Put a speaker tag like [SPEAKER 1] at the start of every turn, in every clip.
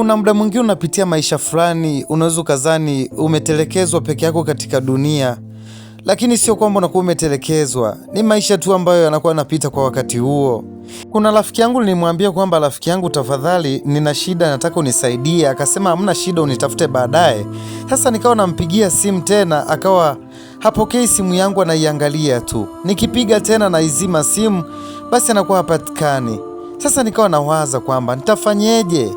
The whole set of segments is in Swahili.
[SPEAKER 1] Kuna muda mwingine unapitia maisha fulani, unaweza ukazani umetelekezwa peke yako katika dunia, lakini sio kwamba unakuwa umetelekezwa, ni maisha tu ambayo yanakuwa yanapita kwa wakati huo. Kuna rafiki yangu nilimwambia kwamba rafiki yangu, tafadhali nina shida, nataka unisaidie. Akasema hamna shida, unitafute baadaye. Sasa nikawa nampigia simu tena, akawa hapokei simu yangu, anaiangalia tu. Nikipiga tena na izima simu, basi anakuwa hapatikani. Sasa nikawa nawaza kwamba nitafanyeje?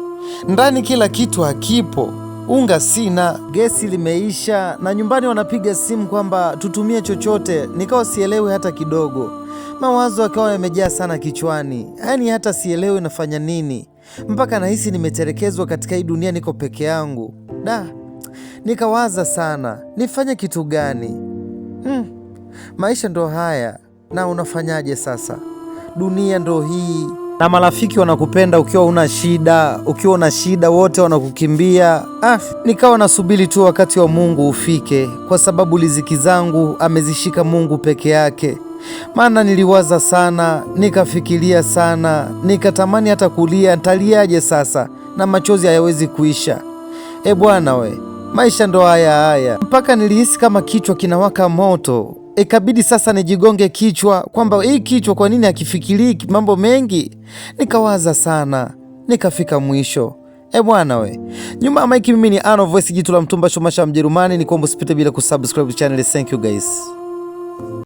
[SPEAKER 1] Ndani kila kitu hakipo, unga sina, gesi limeisha, na nyumbani wanapiga simu kwamba tutumie chochote. Nikawa sielewi hata kidogo, mawazo yakawa yamejaa sana kichwani, yaani hata sielewi nafanya nini, mpaka nahisi nimetelekezwa katika hii dunia, niko peke yangu. Nikawaza sana, nifanye kitu gani? Maisha ndo haya, na unafanyaje sasa? Dunia ndo hii, na marafiki wanakupenda ukiwa una shida, ukiwa una shida wote wanakukimbia. Nikawa nasubiri tu wakati wa Mungu ufike, kwa sababu riziki zangu amezishika Mungu peke yake. Maana niliwaza sana, nikafikiria sana, nikatamani hata kulia. Nitaliaje sasa na machozi hayawezi kuisha? Bwana we, maisha ndo haya. Mpaka nilihisi kama kichwa kinawaka moto. Ikabidi sasa nijigonge kichwa kwamba hii kichwa kwa nini hakifikirii mambo mengi. Nikawaza sana, nikafika mwisho. Bwana we, nyuma ya maiki mimi ni Ano Voice, jitu la mtumba shomasha Mjerumani. Ni kuomba usipite bila kusubscribe channel. Thank you guys.